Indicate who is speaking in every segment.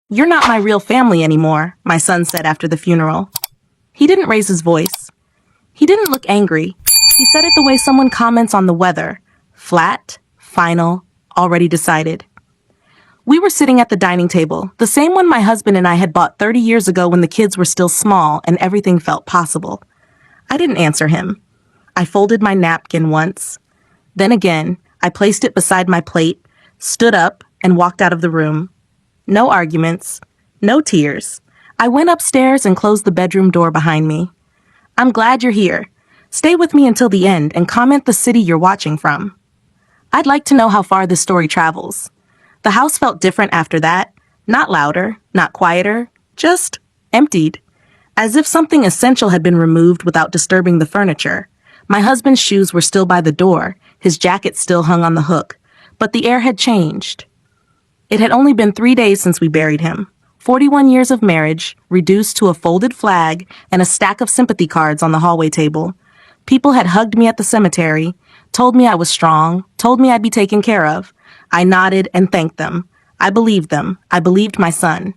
Speaker 1: "You're not my real family anymore," my son said after the funeral. He didn't raise his voice. He didn't look angry. He said it the way someone comments on the weather. Flat, final, already decided. We were sitting at the dining table, the same one my husband and I had bought 30 years ago when the kids were still small and everything felt possible. I didn't answer him. I folded my napkin once. Then again, I placed it beside my plate, stood up, and walked out of the room. No arguments. No tears. I went upstairs and closed the bedroom door behind me. "I'm glad you're here. Stay with me until the end and comment the city you're watching from." I'd like to know how far this story travels. The house felt different after that. Not louder, not quieter, just emptied. As if something essential had been removed without disturbing the furniture. My husband's shoes were still by the door, his jacket still hung on the hook, but the air had changed. It had only been 3 days since we buried him. 41 years of marriage, reduced to a folded flag and a stack of sympathy cards on the hallway table. People had hugged me at the cemetery, told me I was strong, told me I'd be taken care of. I nodded and thanked them. I believed them. I believed my son.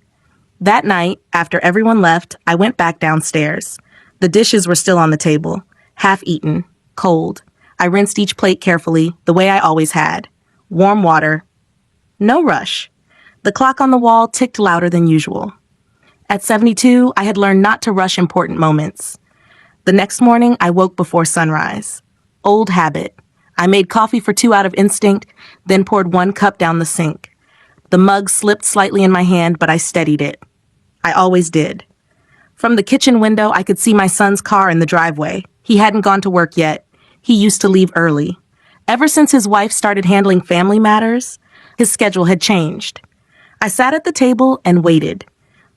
Speaker 1: That night, after everyone left, I went back downstairs. The dishes were still on the table, half eaten, cold. I rinsed each plate carefully, the way I always had. Warm water. No rush. The clock on the wall ticked louder than usual. At 72, I had learned not to rush important moments. The next morning, I woke before sunrise. Old habit. I made coffee for 2 out of instinct, then poured 1 cup down the sink. The mug slipped slightly in my hand, but I steadied it. I always did. From the kitchen window, I could see my son's car in the driveway. He hadn't gone to work yet. He used to leave early. Ever since his wife started handling family matters, his schedule had changed. I sat at the table and waited.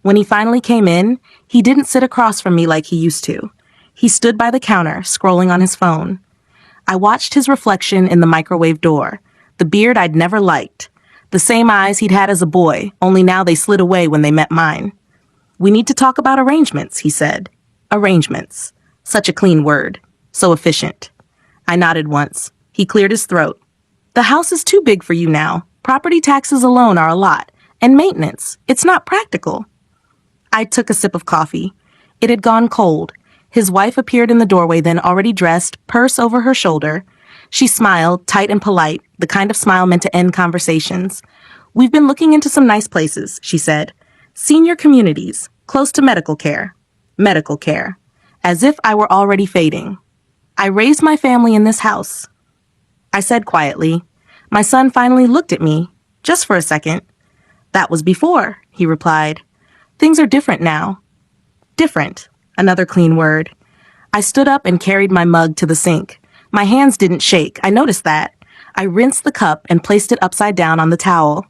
Speaker 1: When he finally came in, he didn't sit across from me like he used to. He stood by the counter, scrolling on his phone. I watched his reflection in the microwave door, the beard I'd never liked, the same eyes he'd had as a boy, only now they slid away when they met mine. "We need to talk about arrangements," he said. Arrangements. Such a clean word. So efficient. I nodded once. He cleared his throat. "The house is too big for you now. Property taxes alone are a lot. And maintenance. It's not practical." I took a sip of coffee. It had gone cold. His wife appeared in the doorway then, already dressed, purse over her shoulder. She smiled, tight and polite, the kind of smile meant to end conversations. "We've been looking into some nice places," she said. "Senior communities, close to medical care." Medical care. As if I were already fading. "I raised my family in this house," I said quietly. My son finally looked at me, just for a second. "That was before," he replied. "Things are different now." Different. Another clean word. I stood up and carried my mug to the sink. My hands didn't shake. I noticed that. I rinsed the cup and placed it upside down on the towel.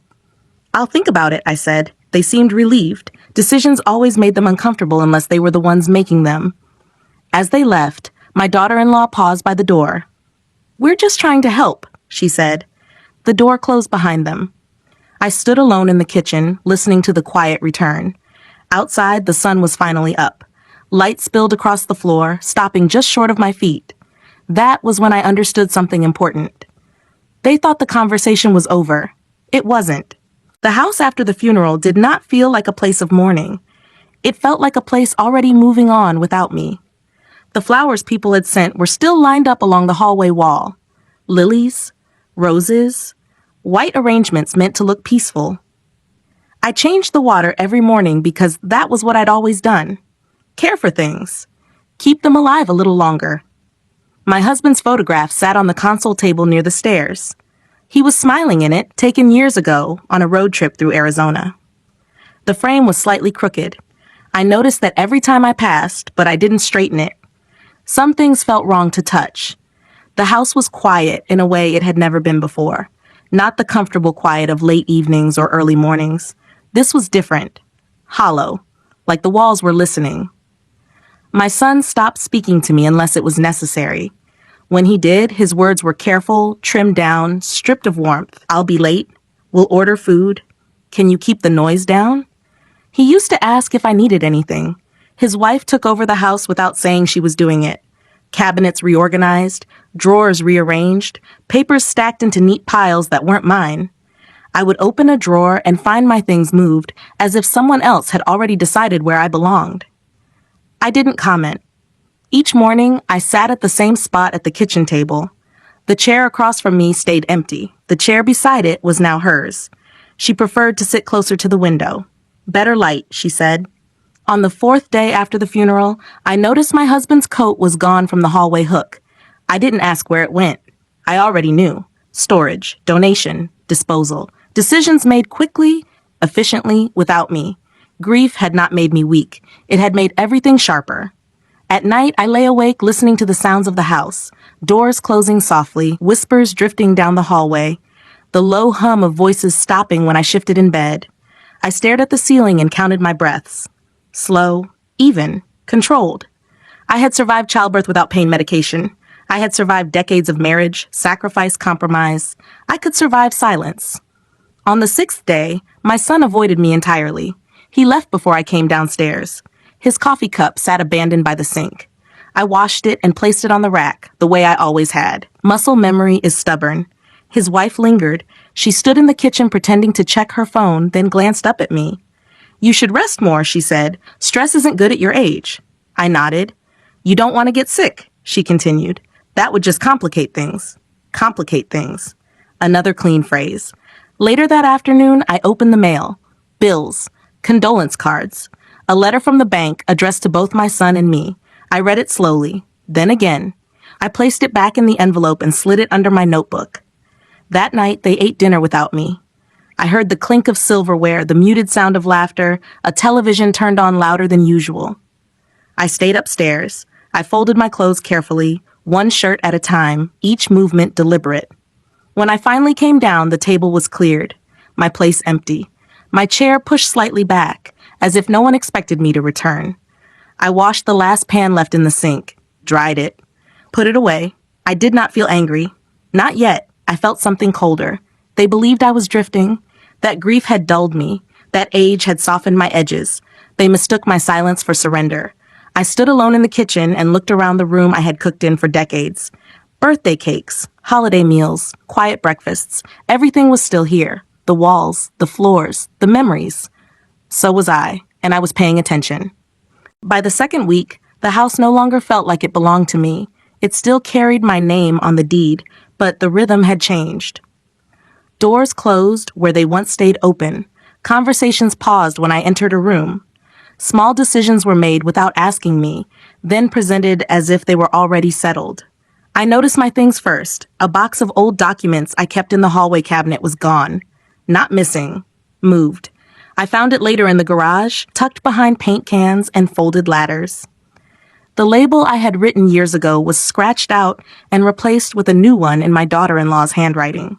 Speaker 1: "I'll think about it," I said. They seemed relieved. Decisions always made them uncomfortable unless they were the ones making them. As they left, my daughter-in-law paused by the door. "We're just trying to help," she said. The door closed behind them. I stood alone in the kitchen, listening to the quiet return. Outside, the sun was finally up. Light spilled across the floor, stopping just short of my feet. That was when I understood something important. They thought the conversation was over. It wasn't. The house after the funeral did not feel like a place of mourning. It felt like a place already moving on without me. The flowers people had sent were still lined up along the hallway wall. Lilies, roses, white arrangements meant to look peaceful. I changed the water every morning because that was what I'd always done. Care for things. Keep them alive a little longer. My husband's photograph sat on the console table near the stairs. He was smiling in it, taken years ago on a road trip through Arizona. The frame was slightly crooked. I noticed that every time I passed, but I didn't straighten it. Some things felt wrong to touch. The house was quiet in a way it had never been before. Not the comfortable quiet of late evenings or early mornings. This was different. Hollow. Like the walls were listening. My son stopped speaking to me unless it was necessary. When he did, his words were careful, trimmed down, stripped of warmth. "I'll be late. We'll order food. Can you keep the noise down?" He used to ask if I needed anything. His wife took over the house without saying she was doing it. Cabinets reorganized, drawers rearranged, papers stacked into neat piles that weren't mine. I would open a drawer and find my things moved as if someone else had already decided where I belonged. I didn't comment. Each morning, I sat at the same spot at the kitchen table. The chair across from me stayed empty. The chair beside it was now hers. She preferred to sit closer to the window. "Better light," she said. On the fourth day after the funeral, I noticed my husband's coat was gone from the hallway hook. I didn't ask where it went. I already knew. Storage, donation, disposal. Decisions made quickly, efficiently, without me. Grief had not made me weak. It had made everything sharper. At night, I lay awake listening to the sounds of the house. Doors closing softly, whispers drifting down the hallway, the low hum of voices stopping when I shifted in bed. I stared at the ceiling and counted my breaths. Slow, even, controlled. I had survived childbirth without pain medication. I had survived decades of marriage, sacrifice, compromise. I could survive silence. On the sixth day, my son avoided me entirely. He left before I came downstairs. His coffee cup sat abandoned by the sink. I washed it and placed it on the rack, the way I always had. Muscle memory is stubborn. His wife lingered. She stood in the kitchen pretending to check her phone, then glanced up at me. "You should rest more," she said. "Stress isn't good at your age." I nodded. "You don't want to get sick," she continued. "That would just complicate things." Complicate things. Another clean phrase. Later that afternoon, I opened the mail. Bills. Condolence cards. A letter from the bank addressed to both my son and me. I read it slowly. Then again. I placed it back in the envelope and slid it under my notebook. That night, they ate dinner without me. I heard the clink of silverware, the muted sound of laughter, a television turned on louder than usual. I stayed upstairs. I folded my clothes carefully, one shirt at a time, each movement deliberate. When I finally came down, the table was cleared, my place empty, my chair pushed slightly back, as if no one expected me to return. I washed the last pan left in the sink, dried it, put it away. I did not feel angry. Not yet. I felt something colder. They believed I was drifting. That grief had dulled me. That age had softened my edges. They mistook my silence for surrender. I stood alone in the kitchen and looked around the room I had cooked in for decades. Birthday cakes, holiday meals, quiet breakfasts. Everything was still here. The walls, the floors, the memories. So was I, and I was paying attention. By the second week, the house no longer felt like it belonged to me. It still carried my name on the deed, but the rhythm had changed. Doors closed where they once stayed open. Conversations paused when I entered a room. Small decisions were made without asking me, then presented as if they were already settled. I noticed my things first. A box of old documents I kept in the hallway cabinet was gone. Not missing. Moved. I found it later in the garage, tucked behind paint cans and folded ladders. The label I had written years ago was scratched out and replaced with a new one in my daughter-in-law's handwriting.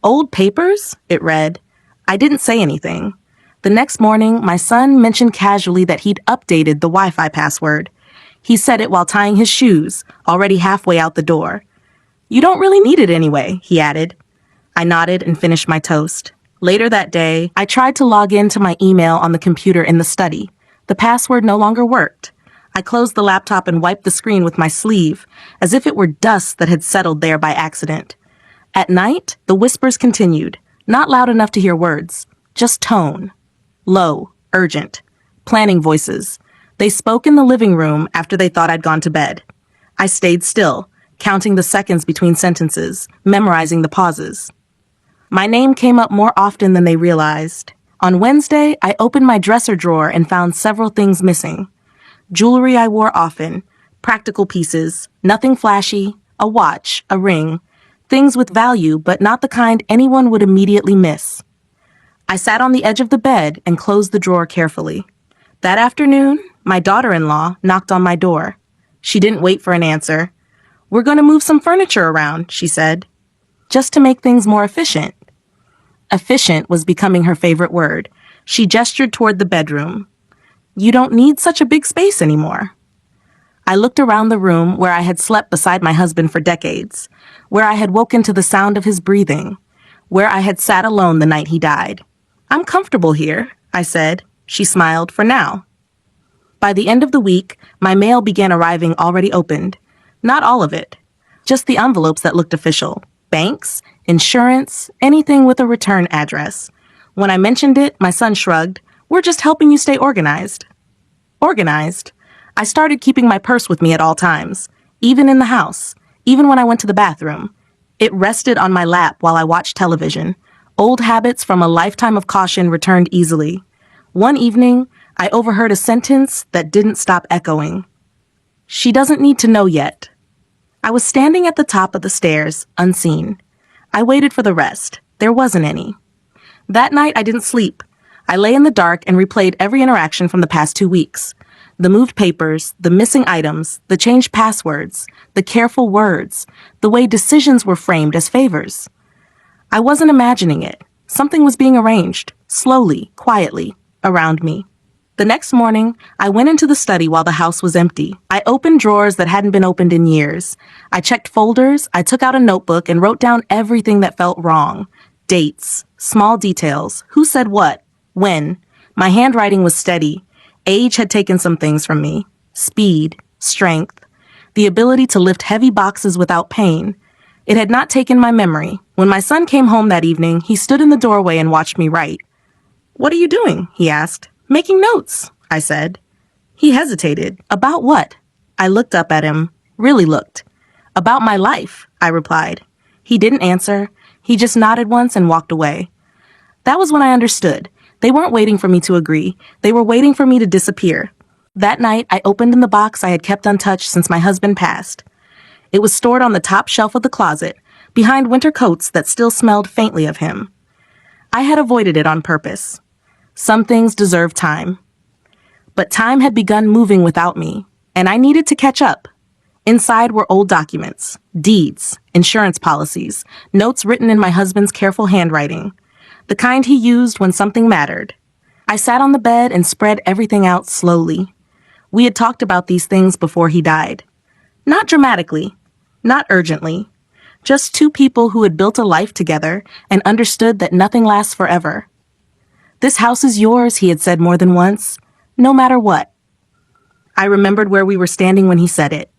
Speaker 1: "Old papers?" it read. I didn't say anything. The next morning, my son mentioned casually that he'd updated the Wi-Fi password. He said it while tying his shoes, already halfway out the door. "You don't really need it anyway," he added. I nodded and finished my toast. Later that day, I tried to log into my email on the computer in the study. The password no longer worked. I closed the laptop and wiped the screen with my sleeve, as if it were dust that had settled there by accident. At night, the whispers continued, not loud enough to hear words, just tone. Low, urgent, planning voices. They spoke in the living room after they thought I'd gone to bed. I stayed still, counting the seconds between sentences, memorizing the pauses. My name came up more often than they realized. On Wednesday, I opened my dresser drawer and found several things missing. Jewelry I wore often, practical pieces, nothing flashy, a watch, a ring, things with value but not the kind anyone would immediately miss. I sat on the edge of the bed and closed the drawer carefully. That afternoon, my daughter-in-law knocked on my door. She didn't wait for an answer. "We're going to move some furniture around," she said. Just to make things more efficient. Efficient was becoming her favorite word. She gestured toward the bedroom. "You don't need such a big space anymore." I looked around the room where I had slept beside my husband for decades, where I had woken to the sound of his breathing, where I had sat alone the night he died. "I'm comfortable here," I said. She smiled, "for now." By the end of the week, my mail began arriving already opened. Not all of it. Just the envelopes that looked official. Banks, insurance, anything with a return address. When I mentioned it, my son shrugged. We're just helping you stay organized. Organized? I started keeping my purse with me at all times, even in the house, even when I went to the bathroom. It rested on my lap while I watched television. Old habits from a lifetime of caution returned easily. One evening, I overheard a sentence that didn't stop echoing. She doesn't need to know yet. I was standing at the top of the stairs, unseen. I waited for the rest. There wasn't any. That night, I didn't sleep. I lay in the dark and replayed every interaction from the past 2 weeks. The moved papers, the missing items, the changed passwords, the careful words, the way decisions were framed as favors. I wasn't imagining it. Something was being arranged, slowly, quietly, around me. The next morning, I went into the study while the house was empty. I opened drawers that hadn't been opened in years. I checked folders, I took out a notebook and wrote down everything that felt wrong. Dates, small details, who said what, when. My handwriting was steady. Age had taken some things from me. Speed, strength, the ability to lift heavy boxes without pain. It had not taken my memory. When my son came home that evening, he stood in the doorway and watched me write. "What are you doing?" he asked. "Making notes," I said. He hesitated. "About what?" I looked up at him, really looked. "About my life," I replied. He didn't answer. He just nodded once and walked away. That was when I understood. They weren't waiting for me to agree. They were waiting for me to disappear. That night, I opened in the box I had kept untouched since my husband passed. It was stored on the top shelf of the closet, behind winter coats that still smelled faintly of him. I had avoided it on purpose. Some things deserve time. But time had begun moving without me, and I needed to catch up. Inside were old documents, deeds, insurance policies, notes written in my husband's careful handwriting, the kind he used when something mattered. I sat on the bed and spread everything out slowly. We had talked about these things before he died. Not dramatically, not urgently, just two people who had built a life together and understood that nothing lasts forever. "This house is yours," he had said more than once, "no matter what." I remembered where we were standing when he said it.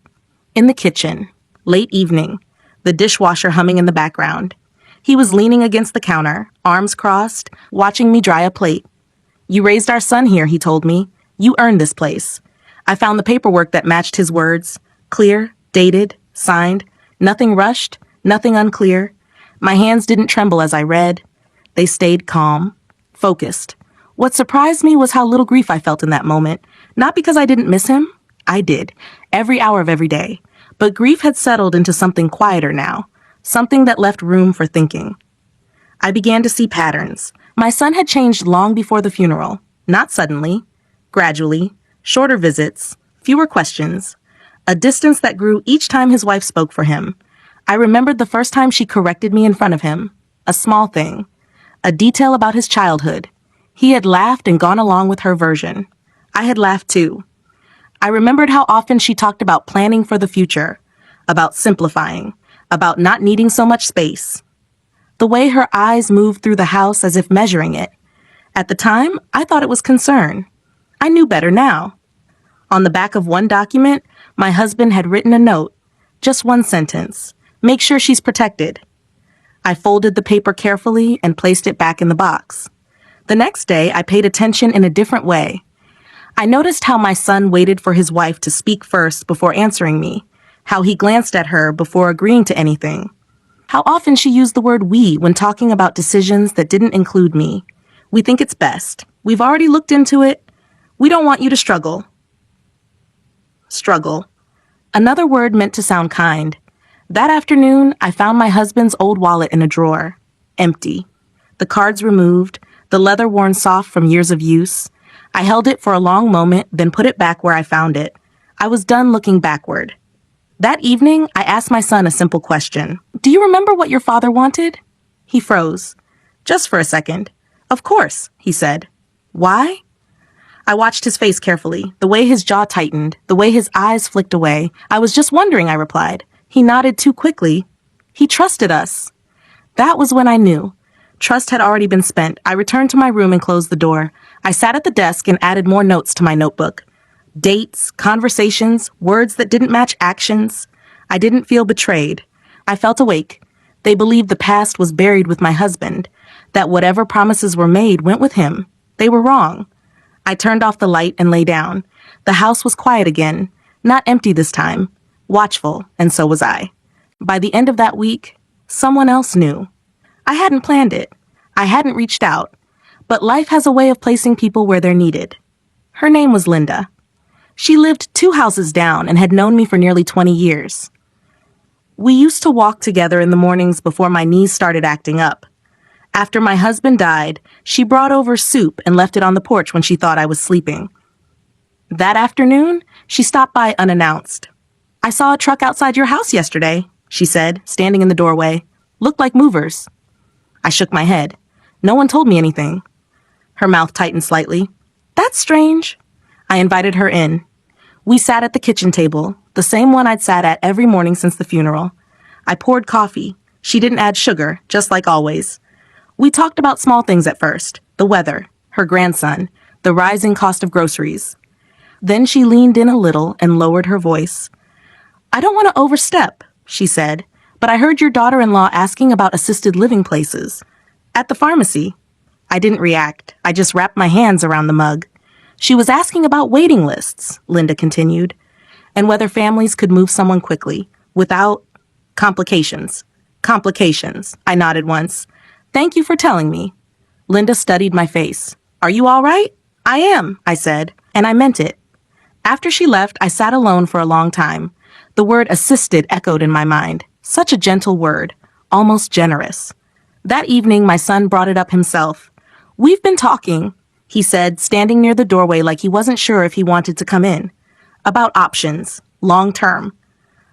Speaker 1: In the kitchen, late evening, the dishwasher humming in the background. He was leaning against the counter, arms crossed, watching me dry a plate. "You raised our son here," he told me. "You earned this place." I found the paperwork that matched his words. Clear, dated, signed, nothing rushed, nothing unclear. My hands didn't tremble as I read. They stayed calm, focused. What surprised me was how little grief I felt in that moment. Not because I didn't miss him. I did, every hour of every day. But grief had settled into something quieter now, something that left room for thinking. I began to see patterns. My son had changed long before the funeral. Not suddenly, gradually, shorter visits, fewer questions, a distance that grew each time his wife spoke for him. I remembered the first time she corrected me in front of him, a small thing, a detail about his childhood. He had laughed and gone along with her version. I had laughed too. I remembered how often she talked about planning for the future, about simplifying, about not needing so much space. The way her eyes moved through the house as if measuring it. At the time, I thought it was concern. I knew better now. On the back of one document, my husband had written a note, just one sentence. "Make sure she's protected." I folded the paper carefully and placed it back in the box. The next day, I paid attention in a different way. I noticed how my son waited for his wife to speak first before answering me, how he glanced at her before agreeing to anything, how often she used the word "we" when talking about decisions that didn't include me. "We think it's best. We've already looked into it. We don't want you to struggle." Struggle. Another word meant to sound kind. That afternoon, I found my husband's old wallet in a drawer, empty. The cards removed, the leather worn soft from years of use. I held it for a long moment, then put it back where I found it. I was done looking backward. That evening, I asked my son a simple question. "Do you remember what your father wanted?" He froze. Just for a second. "Of course," he said. "Why?" I watched his face carefully, the way his jaw tightened, the way his eyes flicked away. "I was just wondering," I replied. He nodded too quickly. "He trusted us." That was when I knew. Trust had already been spent. I returned to my room and closed the door. I sat at the desk and added more notes to my notebook. Dates, conversations, words that didn't match actions. I didn't feel betrayed. I felt awake. They believed the past was buried with my husband, that whatever promises were made went with him. They were wrong. I turned off the light and lay down. The house was quiet again, not empty this time, watchful, and so was I. By the end of that week, someone else knew. I hadn't planned it. I hadn't reached out. But life has a way of placing people where they're needed. Her name was Linda. She lived 2 houses down and had known me for nearly 20 years. We used to walk together in the mornings before my knees started acting up. After my husband died, she brought over soup and left it on the porch when she thought I was sleeping. That afternoon, she stopped by unannounced. "I saw a truck outside your house yesterday," she said, standing in the doorway. "Looked like movers." I shook my head. No one told me anything. Her mouth tightened slightly. "That's strange." I invited her in. We sat at the kitchen table, the same one I'd sat at every morning since the funeral. I poured coffee. She didn't add sugar, just like always. We talked about small things at first, the weather, her grandson, the rising cost of groceries. Then she leaned in a little and lowered her voice. "I don't want to overstep," she said, "but I heard your daughter-in-law asking about assisted living places. At the pharmacy." I didn't react. I just wrapped my hands around the mug. "She was asking about waiting lists," Linda continued, "and whether families could move someone quickly, without complications." "Complications," I nodded once. "Thank you for telling me." Linda studied my face. "Are you all right?" "I am," I said, and I meant it. After she left, I sat alone for a long time. The word assisted echoed in my mind. Such a gentle word, almost generous. That evening, my son brought it up himself. "We've been talking," he said, standing near the doorway like he wasn't sure if he wanted to come in. "About options, long term."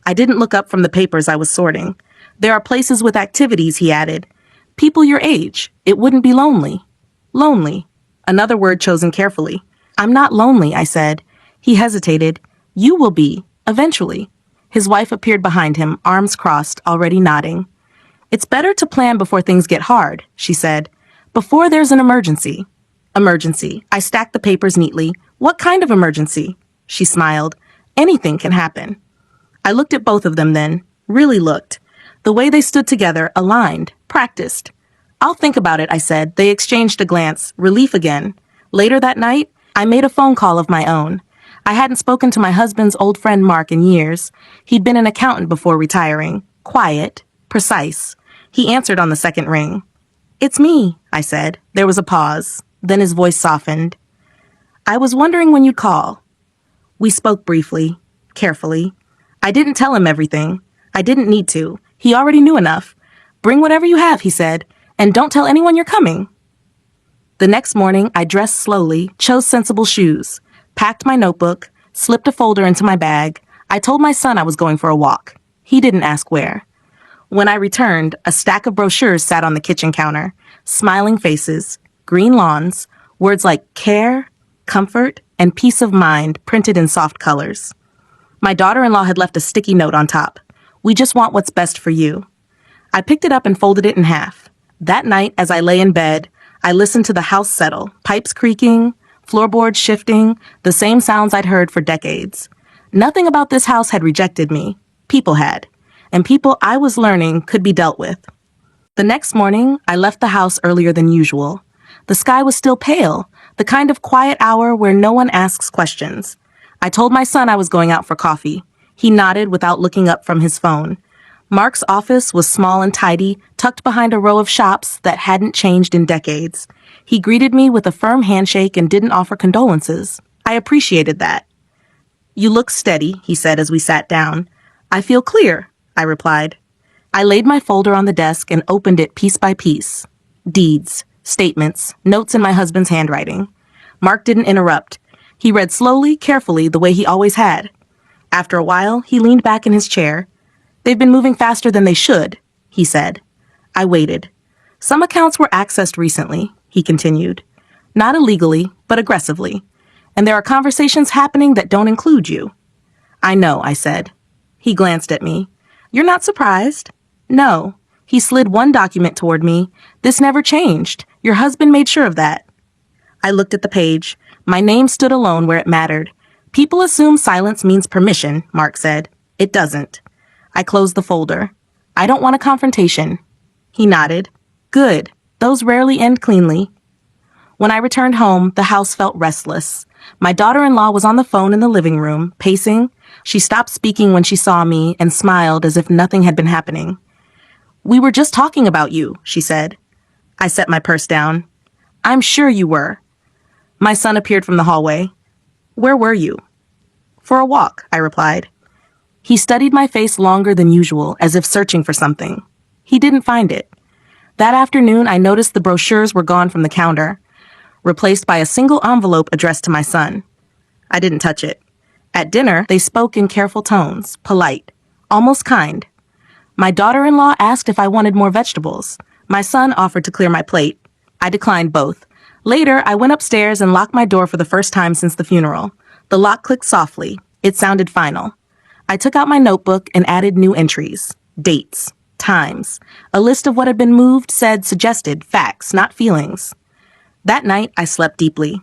Speaker 1: I didn't look up from the papers I was sorting. "There are places with activities," he added. "People your age. It wouldn't be lonely." Lonely. Another word chosen carefully. "I'm not lonely," I said. He hesitated. "You will be, eventually." His wife appeared behind him, arms crossed, already nodding. "It's better to plan before things get hard," she said. "Before there's an emergency." Emergency. I stacked the papers neatly. "What kind of emergency?" She smiled. "Anything can happen." I looked at both of them then. Really looked. The way they stood together, aligned, practiced. "I'll think about it," I said. They exchanged a glance, relief again. Later that night, I made a phone call of my own. I hadn't spoken to my husband's old friend Mark in years. He'd been an accountant before retiring. Quiet, precise. He answered on the second ring. "It's me," I said. There was a pause. Then his voice softened. "I was wondering when you'd call." We spoke briefly, carefully. I didn't tell him everything. I didn't need to. He already knew enough. "Bring whatever you have," he said, "and don't tell anyone you're coming." The next morning, I dressed slowly, chose sensible shoes, packed my notebook, slipped a folder into my bag. I told my son I was going for a walk. He didn't ask where. When I returned, a stack of brochures sat on the kitchen counter. Smiling faces, green lawns, words like care, comfort, and peace of mind printed in soft colors. My daughter-in-law had left a sticky note on top. "We just want what's best for you." I picked it up and folded it in half. That night, as I lay in bed, I listened to the house settle, pipes creaking, floorboards shifting, the same sounds I'd heard for decades. Nothing about this house had rejected me. People had. And people I was learning could be dealt with. The next morning, I left the house earlier than usual. The sky was still pale, the kind of quiet hour where no one asks questions. I told my son I was going out for coffee. He nodded without looking up from his phone. Mark's office was small and tidy, tucked behind a row of shops that hadn't changed in decades. He greeted me with a firm handshake and didn't offer condolences. I appreciated that. "You look steady," he said as we sat down. "I feel clear," I replied. I laid my folder on the desk and opened it piece by piece. Deeds, statements, notes in my husband's handwriting. Mark didn't interrupt. He read slowly, carefully, the way he always had. After a while, he leaned back in his chair. "They've been moving faster than they should," he said. I waited. "Some accounts were accessed recently," he continued. "Not illegally, but aggressively. And there are conversations happening that don't include you." "I know," I said. He glanced at me. "You're not surprised?" "No." He slid one document toward me. "This never changed. Your husband made sure of that." I looked at the page. My name stood alone where it mattered. "People assume silence means permission," Mark said. "It doesn't." I closed the folder. "I don't want a confrontation. He nodded. Good. Those rarely end cleanly. When I returned home, the house felt restless. My daughter-in-law was on the phone in the living room, pacing. She stopped speaking when she saw me and smiled as if nothing had been happening. We were just talking about you, she said. I set my purse down. I'm sure you were. My son appeared from the hallway. Where were you? For a walk, I replied. He studied my face longer than usual, as if searching for something. He didn't find it. That afternoon, I noticed the brochures were gone from the counter, replaced by a single envelope addressed to my son. I didn't touch it. At dinner, they spoke in careful tones, polite, almost kind. My daughter-in-law asked if I wanted more vegetables. My son offered to clear my plate. I declined both. Later, I went upstairs and locked my door for the first time since the funeral. The lock clicked softly. It sounded final. I took out my notebook and added new entries. Dates. Times. A list of what had been moved, said, suggested, facts, not feelings. That night, I slept deeply.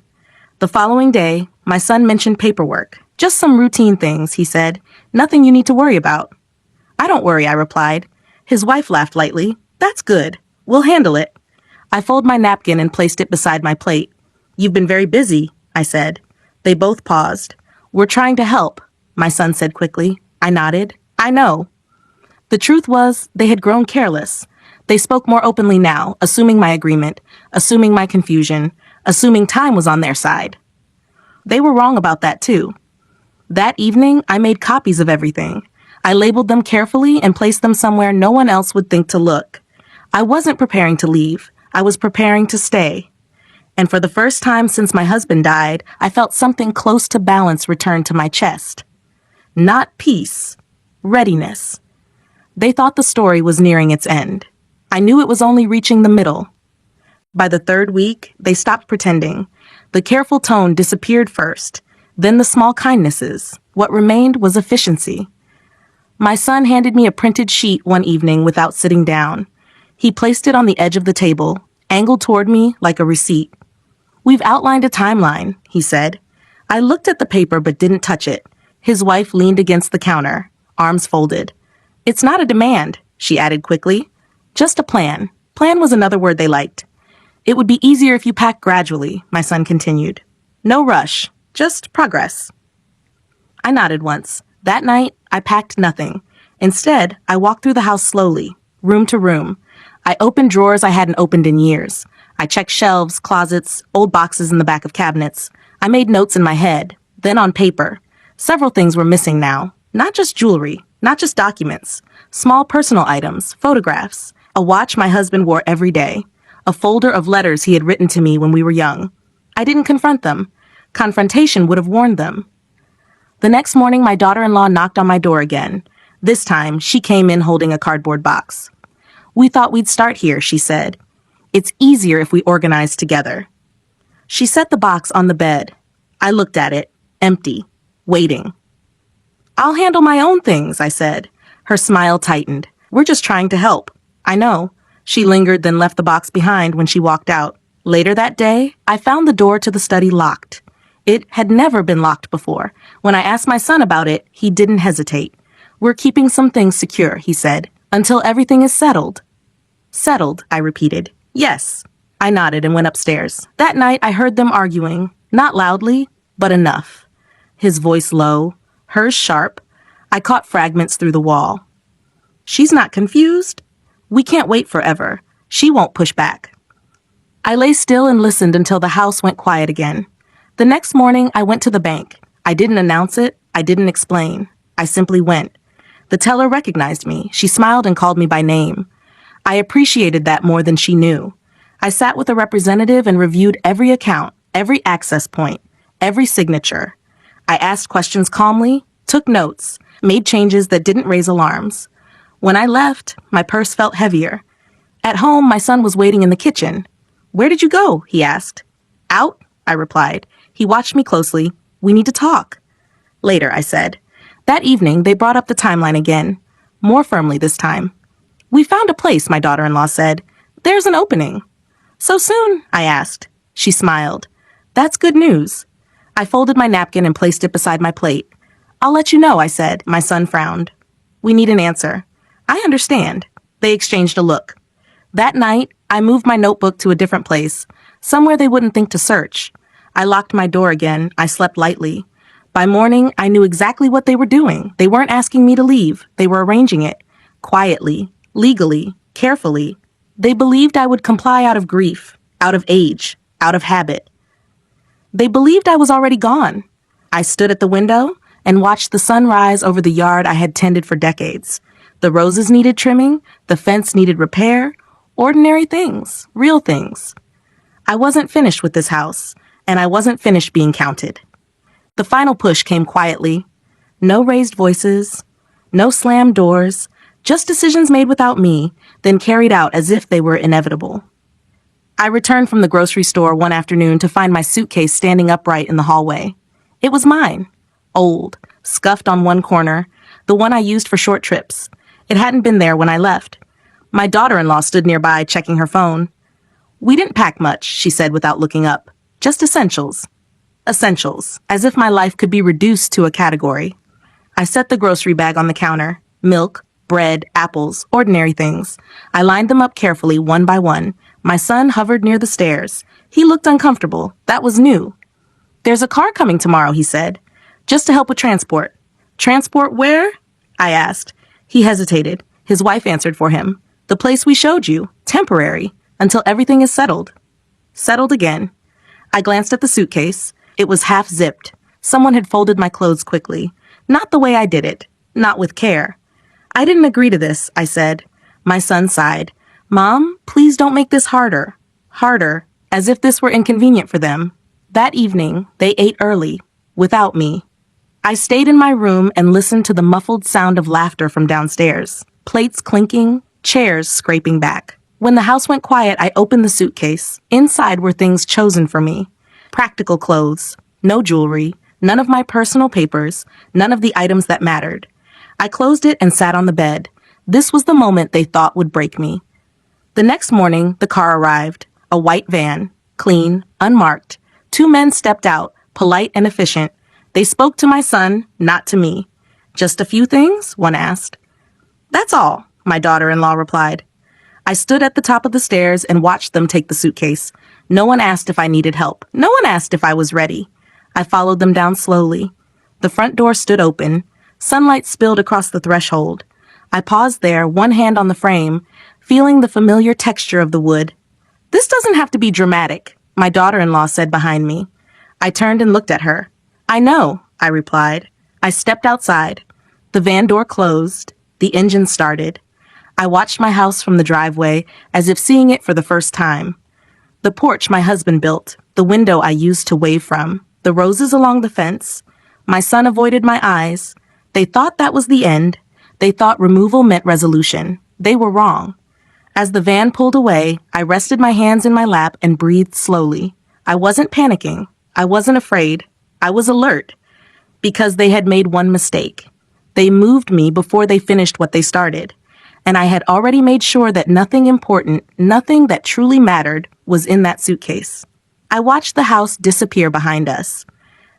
Speaker 1: The following day, my son mentioned paperwork. Just some routine things, he said. Nothing you need to worry about. I don't worry, I replied. His wife laughed lightly. That's good. We'll handle it. I folded my napkin and placed it beside my plate. You've been very busy, I said. They both paused. We're trying to help, my son said quickly. I nodded. I know. The truth was, they had grown careless. They spoke more openly now, assuming my agreement, assuming my confusion, assuming time was on their side. They were wrong about that too. That evening, I made copies of everything. I labeled them carefully and placed them somewhere no one else would think to look. I wasn't preparing to leave. I was preparing to stay. And for the first time since my husband died, I felt something close to balance return to my chest. Not peace, readiness. They thought the story was nearing its end. I knew it was only reaching the middle. By the third week, they stopped pretending. The careful tone disappeared first, then the small kindnesses. What remained was efficiency. My son handed me a printed sheet one evening without sitting down. He placed it on the edge of the table, angled toward me like a receipt. We've outlined a timeline, he said. I looked at the paper but didn't touch it. His wife leaned against the counter, arms folded. It's not a demand, she added quickly. Just a plan. Plan was another word they liked. It would be easier if you packed gradually, my son continued. No rush, just progress. I nodded once. That night, I packed nothing. Instead, I walked through the house slowly, room to room. I opened drawers I hadn't opened in years. I checked shelves, closets, old boxes in the back of cabinets. I made notes in my head, then on paper. Several things were missing now. Not just jewelry, not just documents. Small personal items, photographs. A watch my husband wore every day. A folder of letters he had written to me when we were young. I didn't confront them. Confrontation would have warned them. The next morning, my daughter-in-law knocked on my door again. This time, she came in holding a cardboard box. We thought we'd start here, she said. It's easier if we organize together. She set the box on the bed. I looked at it, empty, waiting. I'll handle my own things, I said. Her smile tightened. We're just trying to help. I know. She lingered, then left the box behind when she walked out. Later that day, I found the door to the study locked. It had never been locked before. When I asked my son about it, he didn't hesitate. We're keeping some things secure, he said, until everything is settled. Settled, I repeated. Yes. I nodded and went upstairs. That night, I heard them arguing, not loudly, but enough. His voice low, hers sharp. I caught fragments through the wall. She's not confused. We can't wait forever. She won't push back. I lay still and listened until the house went quiet again. The next morning, I went to the bank. I didn't announce it. I didn't explain. I simply went. The teller recognized me. She smiled and called me by name. I appreciated that more than she knew. I sat with a representative and reviewed every account, every access point, every signature. I asked questions calmly, took notes, made changes that didn't raise alarms. When I left, my purse felt heavier. At home, my son was waiting in the kitchen. Where did you go? He asked. Out, I replied. He watched me closely. We need to talk. Later, I said. That evening, they brought up the timeline again, more firmly this time. We found a place, my daughter-in-law said. There's an opening. So soon? I asked. She smiled. That's good news. I folded my napkin and placed it beside my plate. I'll let you know, I said. My son frowned. We need an answer. I understand. They exchanged a look. That night, I moved my notebook to a different place, somewhere they wouldn't think to search. I locked my door again. I slept lightly. By morning, I knew exactly what they were doing. They weren't asking me to leave. They were arranging it. Quietly, legally, carefully. They believed I would comply out of grief, out of age, out of habit. They believed I was already gone. I stood at the window and watched the sun rise over the yard I had tended for decades. The roses needed trimming, the fence needed repair, ordinary things, real things. I wasn't finished with this house, and I wasn't finished being counted. The final push came quietly. No raised voices, no slammed doors, just decisions made without me, then carried out as if they were inevitable. I returned from the grocery store one afternoon to find my suitcase standing upright in the hallway. It was mine. Old, scuffed on one corner, the one I used for short trips. It hadn't been there when I left. My daughter-in-law stood nearby, checking her phone. "We didn't pack much," she said without looking up. "Just essentials." Essentials, as if my life could be reduced to a category. I set the grocery bag on the counter. Milk, bread, apples, ordinary things. I lined them up carefully, one by one. My son hovered near the stairs. He looked uncomfortable. That was new. "There's a car coming tomorrow," he said. "Just to help with transport." "Transport where?" I asked. He hesitated. His wife answered for him. "The place we showed you. Temporary. Until everything is settled." Settled again. I glanced at the suitcase. It was half zipped. Someone had folded my clothes quickly. Not the way I did it. Not with care. "I didn't agree to this," I said. My son sighed. "Mom, please don't make this harder." Harder, as if this were inconvenient for them. That evening, they ate early, without me. I stayed in my room and listened to the muffled sound of laughter from downstairs. Plates clinking, chairs scraping back. When the house went quiet, I opened the suitcase. Inside were things chosen for me. Practical clothes, no jewelry, none of my personal papers, none of the items that mattered. I closed it and sat on the bed. This was the moment they thought would break me. The next morning, the car arrived. A white van, clean, unmarked. 2 men stepped out, polite and efficient. They spoke to my son, not to me. "Just a few things?" one asked. "That's all," my daughter-in-law replied. I stood at the top of the stairs and watched them take the suitcase. No one asked if I needed help. No one asked if I was ready. I followed them down slowly. The front door stood open. Sunlight spilled across the threshold. I paused there, one hand on the frame, feeling the familiar texture of the wood. "This doesn't have to be dramatic," my daughter-in-law said behind me. I turned and looked at her. "I know," I replied. I stepped outside. The van door closed. The engine started. I watched my house from the driveway as if seeing it for the first time. The porch my husband built, the window I used to wave from, the roses along the fence. My son avoided my eyes. They thought that was the end. They thought removal meant resolution. They were wrong. As the van pulled away, I rested my hands in my lap and breathed slowly. I wasn't panicking. I wasn't afraid. I was alert. Because they had made one mistake. They moved me before they finished what they started. And I had already made sure that nothing important, nothing that truly mattered, was in that suitcase. I watched the house disappear behind us.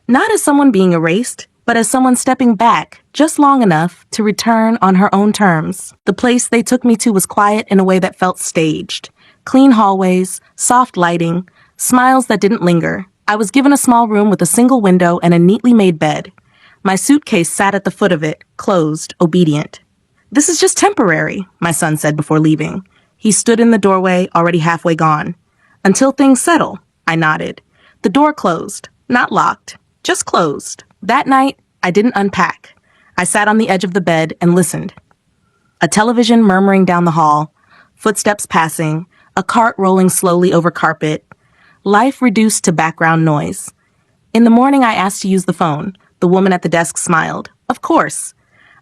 Speaker 1: Not as someone being erased, but as someone stepping back just long enough to return on her own terms. The place they took me to was quiet in a way that felt staged. Clean hallways, soft lighting, smiles that didn't linger. I was given a small room with a single window and a neatly made bed. My suitcase sat at the foot of it, closed, obedient. "This is just temporary," my son said before leaving. He stood in the doorway, already halfway gone. "Until things settle," I nodded. The door closed, not locked, just closed. That night, I didn't unpack. I sat on the edge of the bed and listened. A television murmuring down the hall, footsteps passing, a cart rolling slowly over carpet. Life reduced to background noise. In the morning, I asked to use the phone. The woman at the desk smiled. "Of course."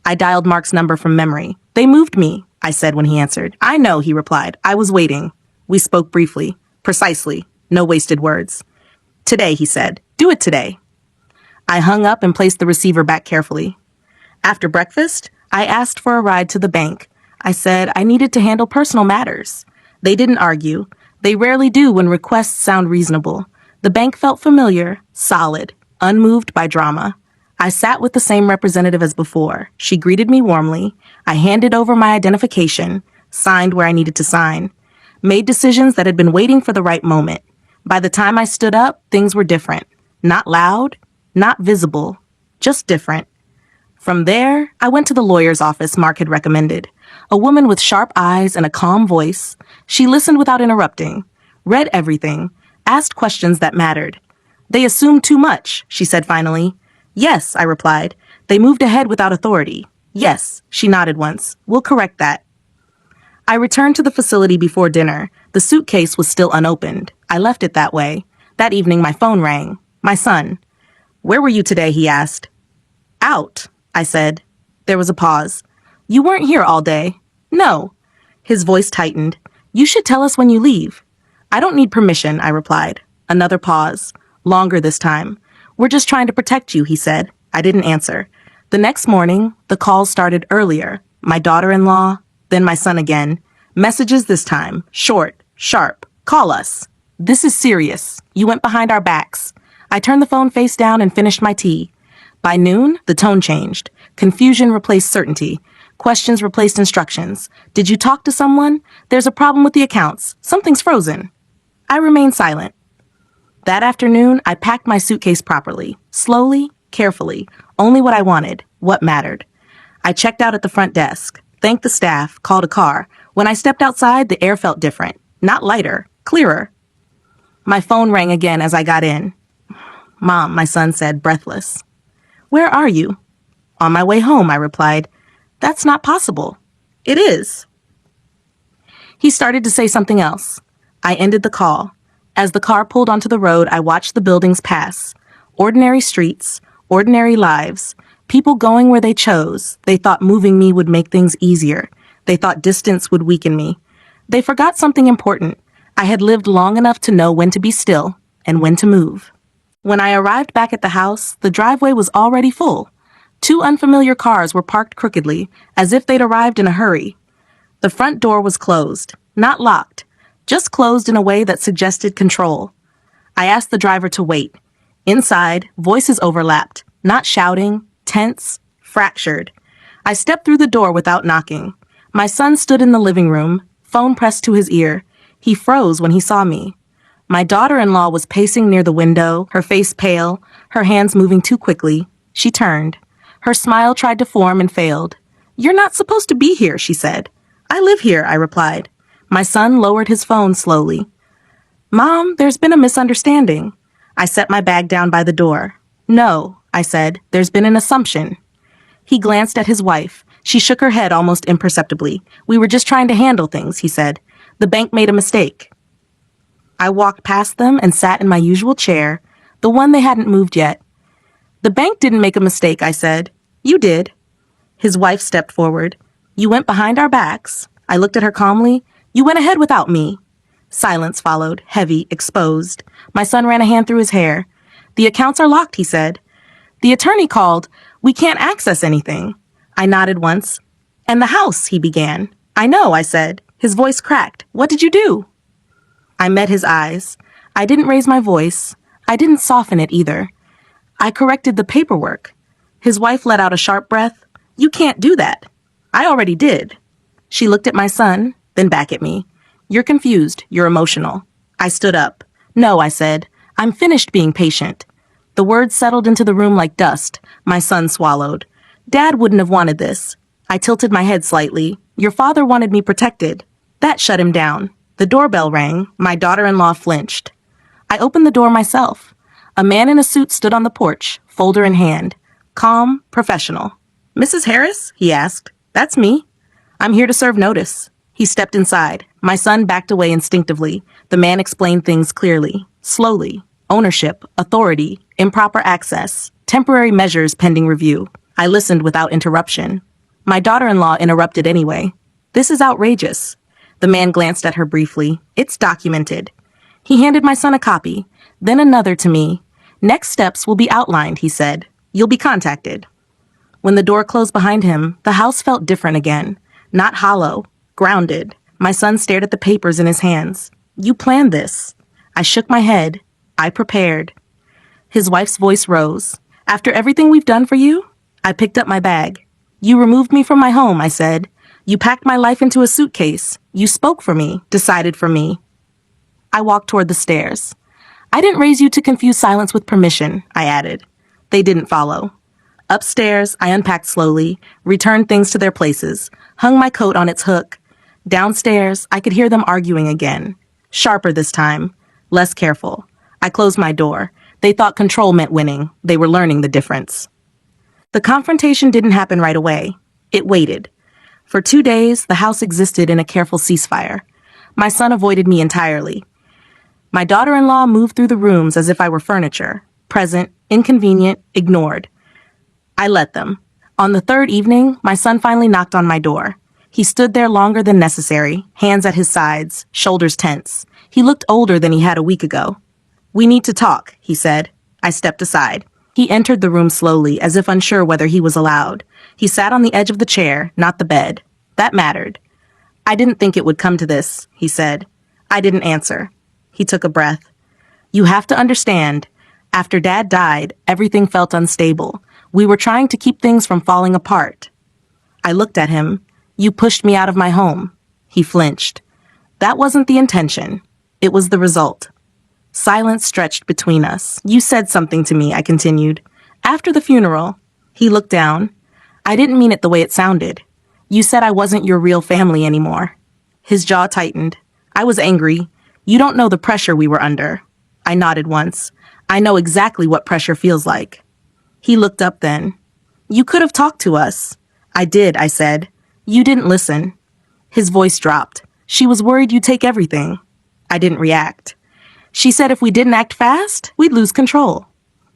Speaker 1: I dialed Mark's number from memory. "They moved me," I said when he answered. "I know," he replied. "I was waiting." We spoke briefly. Precisely. No wasted words. "Today," he said. "Do it today." I hung up and placed the receiver back carefully. After breakfast, I asked for a ride to the bank. I said I needed to handle personal matters. They didn't argue. They rarely do when requests sound reasonable. The bank felt familiar, solid, unmoved by drama. I sat with the same representative as before. She greeted me warmly. I handed over my identification, signed where I needed to sign. Made decisions that had been waiting for the right moment. By the time I stood up, things were different. Not loud, not visible, just different. From there, I went to the lawyer's office Mark had recommended. A woman with sharp eyes and a calm voice. She listened without interrupting, read everything, asked questions that mattered. They assumed too much, she said finally. Yes, I replied. They moved ahead without authority. Yes, she nodded once. We'll correct that. I returned to the facility before dinner. The suitcase was still unopened. I left it that way. That evening, my phone rang. My son. Where were you today? He asked. Out, I said. There was a pause. You weren't here all day. No. His voice tightened. You should tell us when you leave. I don't need permission, I replied. Another pause. Longer this time. We're just trying to protect you, he said. I didn't answer. The next morning, the calls started earlier. My daughter-in-law, then my son again. Messages this time. Short, sharp. Call us. This is serious. You went behind our backs. I turned the phone face down and finished my tea. By noon, the tone changed. Confusion replaced certainty. Questions replaced instructions. Did you talk to someone? There's a problem with the accounts. Something's frozen. I remained silent. That afternoon, I packed my suitcase properly. Slowly, carefully. Only what I wanted, what mattered. I checked out at the front desk, thanked the staff, called a car. When I stepped outside, the air felt different. Not lighter, clearer. My phone rang again as I got in. Mom, my son said, breathless. Where are you? On my way home, I replied. That's not possible. It is. He started to say something else. I ended the call. As the car pulled onto the road, I watched the buildings pass. Ordinary streets, ordinary lives, people going where they chose. They thought moving me would make things easier. They thought distance would weaken me. They forgot something important. I had lived long enough to know when to be still and when to move. When I arrived back at the house, the driveway was already full. 2 unfamiliar cars were parked crookedly, as if they'd arrived in a hurry. The front door was closed, not locked, just closed in a way that suggested control. I asked the driver to wait. Inside, voices overlapped, not shouting, tense, fractured. I stepped through the door without knocking. My son stood in the living room, phone pressed to his ear. He froze when he saw me. My daughter-in-law was pacing near the window, her face pale, her hands moving too quickly. She turned. Her smile tried to form and failed. You're not supposed to be here, she said. I live here, I replied. My son lowered his phone slowly. Mom, there's been a misunderstanding. I set my bag down by the door. No, I said, there's been an assumption. He glanced at his wife. She shook her head almost imperceptibly. We were just trying to handle things, he said. The bank made a mistake. I walked past them and sat in my usual chair, the one they hadn't moved yet. The bank didn't make a mistake, I said. You did. His wife stepped forward. You went behind our backs. I looked at her calmly. You went ahead without me. Silence followed, heavy, exposed. My son ran a hand through his hair. The accounts are locked, he said. The attorney called. We can't access anything. I nodded once. And the house, he began. I know, I said. His voice cracked. What did you do? I met his eyes. I didn't raise my voice. I didn't soften it either. I corrected the paperwork. His wife let out a sharp breath. You can't do that. I already did. She looked at my son, then back at me. You're confused. You're emotional. I stood up. No, I said. I'm finished being patient. The words settled into the room like dust. My son swallowed. Dad wouldn't have wanted this. I tilted my head slightly. Your father wanted me protected. That shut him down. The doorbell rang. My daughter-in-law flinched. I opened the door myself. A man in a suit stood on the porch, folder in hand. Calm, professional. Mrs. Harris? He asked. That's me. I'm here to serve notice. He stepped inside. My son backed away instinctively. The man explained things clearly, slowly. Ownership, authority, improper access, temporary measures pending review. I listened without interruption. My daughter-in-law interrupted anyway. This is outrageous. The man glanced at her briefly. It's documented. He handed my son a copy, then another to me. Next steps will be outlined, he said. You'll be contacted. When the door closed behind him, the house felt different again. Not hollow, grounded. My son stared at the papers in his hands. You planned this. I shook my head. I prepared. His wife's voice rose. After everything we've done for you? I picked up my bag. You removed me from my home, I said. You packed my life into a suitcase. You spoke for me, decided for me. I walked toward the stairs. I didn't raise you to confuse silence with permission, I added. They didn't follow. Upstairs, I unpacked slowly, returned things to their places, hung my coat on its hook. Downstairs, I could hear them arguing again. Sharper this time, less careful. I closed my door. They thought control meant winning. They were learning the difference. The confrontation didn't happen right away. It waited. For 2 days, the house existed in a careful ceasefire. My son avoided me entirely. My daughter-in-law moved through the rooms as if I were furniture, present, inconvenient, ignored. I let them. On the 3rd evening, my son finally knocked on my door. He stood there longer than necessary, hands at his sides, shoulders tense. He looked older than he had a week ago. "We need to talk," he said. I stepped aside. He entered the room slowly, as if unsure whether he was allowed. He sat on the edge of the chair, not the bed. That mattered. "I didn't think it would come to this," he said. I didn't answer. He took a breath. "You have to understand. After Dad died, everything felt unstable. We were trying to keep things from falling apart." I looked at him. "You pushed me out of my home." He flinched. "That wasn't the intention. It was the result." Silence stretched between us. "You said something to me," I continued. "After the funeral." He looked down. "I didn't mean it the way it sounded. You said I wasn't your real family anymore." His jaw tightened. I was angry. "You don't know the pressure we were under." I nodded once. "I know exactly what pressure feels like." He looked up then. "You could have talked to us." "I did," I said. "You didn't listen." His voice dropped. "She was worried you'd take everything." I didn't react. "She said if we didn't act fast, we'd lose control."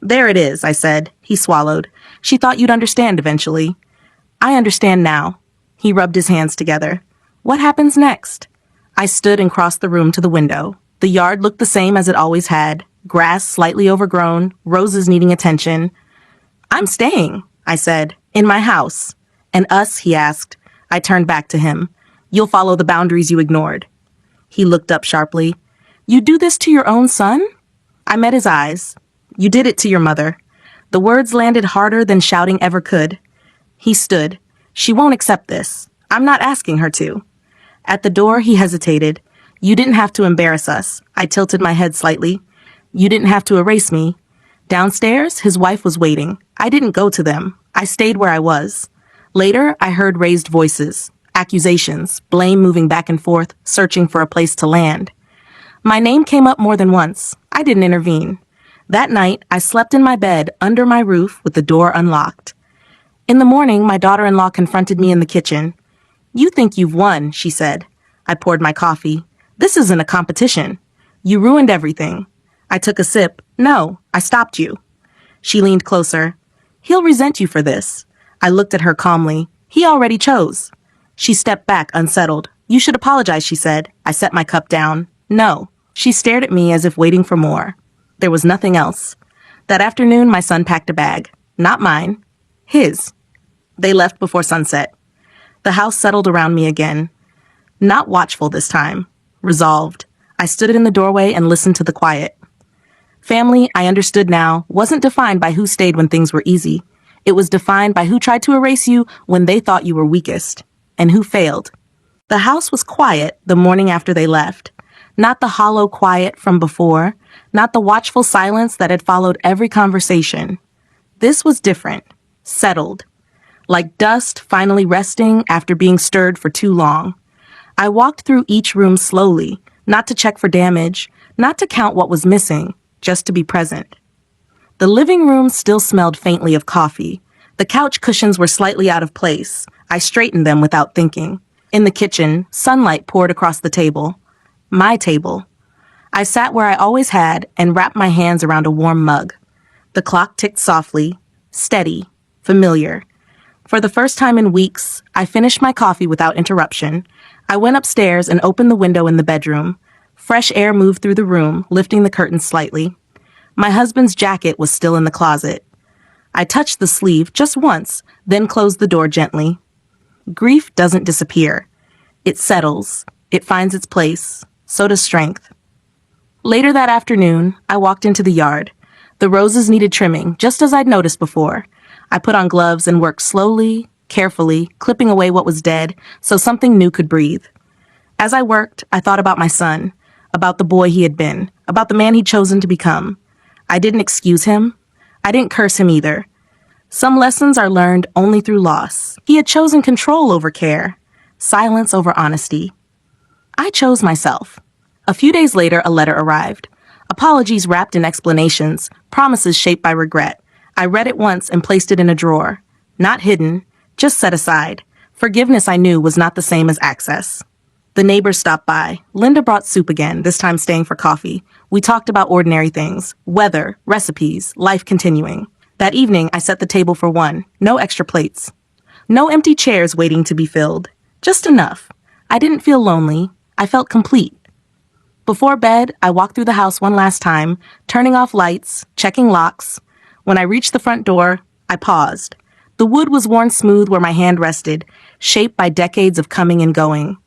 Speaker 1: "There it is," I said. He swallowed. "She thought you'd understand eventually." "I understand now." He rubbed his hands together. "What happens next?" I stood and crossed the room to the window. The yard looked the same as it always had. Grass slightly overgrown, roses needing attention. "I'm staying," I said. "In my house." "And us?" he asked. I turned back to him. "You'll follow the boundaries you ignored." He looked up sharply. "You do this to your own son?" I met his eyes. "You did it to your mother." The words landed harder than shouting ever could. He stood. "She won't accept this. I'm not asking her to." At the door, he hesitated. "You didn't have to embarrass us." I tilted my head slightly. "You didn't have to erase me." Downstairs, his wife was waiting. I didn't go to them. I stayed where I was. Later, I heard raised voices, accusations, blame moving back and forth, searching for a place to land. My name came up more than once. I didn't intervene. That night, I slept in my bed under my roof with the door unlocked. In the morning, my daughter-in-law confronted me in the kitchen. "You think you've won," she said. I poured my coffee. "This isn't a competition. You ruined everything." I took a sip. "No, I stopped you." She leaned closer. "He'll resent you for this." I looked at her calmly. "He already chose." She stepped back, unsettled. "You should apologize," she said. I set my cup down. "No." She stared at me as if waiting for more. There was nothing else. That afternoon, my son packed a bag. Not mine. His. They left before sunset. The house settled around me again. Not watchful this time. Resolved. I stood in the doorway and listened to the quiet. Family, I understood now, wasn't defined by who stayed when things were easy. It was defined by who tried to erase you when they thought you were weakest, and who failed. The house was quiet the morning after they left. Not the hollow quiet from before, not the watchful silence that had followed every conversation. This was different, settled, like dust finally resting after being stirred for too long. I walked through each room slowly, not to check for damage, not to count what was missing, just to be present. The living room still smelled faintly of coffee. The couch cushions were slightly out of place. I straightened them without thinking. In the kitchen, sunlight poured across the table. My table. I sat where I always had and wrapped my hands around a warm mug. The clock ticked softly, steady, familiar. For the first time in weeks, I finished my coffee without interruption. I went upstairs and opened the window in the bedroom. Fresh air moved through the room, lifting the curtains slightly. My husband's jacket was still in the closet. I touched the sleeve just once, then closed the door gently. Grief doesn't disappear. It settles. It finds its place. So does strength. Later that afternoon, I walked into the yard. The roses needed trimming, just as I'd noticed before. I put on gloves and worked slowly, carefully, clipping away what was dead so something new could breathe. As I worked, I thought about my son, about the boy he had been, about the man he'd chosen to become. I didn't excuse him. I didn't curse him either. Some lessons are learned only through loss. He had chosen control over care, silence over honesty. I chose myself. A few days later, a letter arrived. Apologies wrapped in explanations, promises shaped by regret. I read it once and placed it in a drawer. Not hidden, just set aside. Forgiveness, I knew, was not the same as access. The neighbors stopped by. Linda brought soup again, this time staying for coffee. We talked about ordinary things, weather, recipes, life continuing. That evening, I set the table for one. No extra plates. No empty chairs waiting to be filled. Just enough. I didn't feel lonely. I felt complete. Before bed, I walked through the house one last time, turning off lights, checking locks. When I reached the front door, I paused. The wood was worn smooth where my hand rested, shaped by decades of coming and going.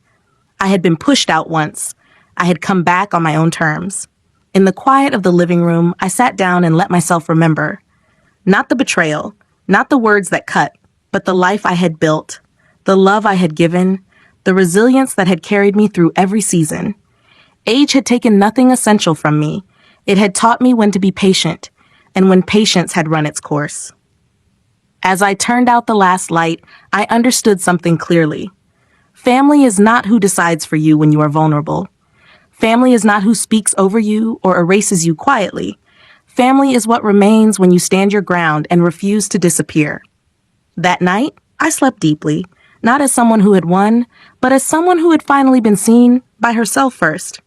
Speaker 1: I had been pushed out once. I had come back on my own terms. In the quiet of the living room, I sat down and let myself remember. Not the betrayal, not the words that cut, but the life I had built, the love I had given, the resilience that had carried me through every season. Age had taken nothing essential from me. It had taught me when to be patient, and when patience had run its course. As I turned out the last light, I understood something clearly. Family is not who decides for you when you are vulnerable. Family is not who speaks over you or erases you quietly. Family is what remains when you stand your ground and refuse to disappear. That night, I slept deeply, not as someone who had won, but as someone who had finally been seen by herself first.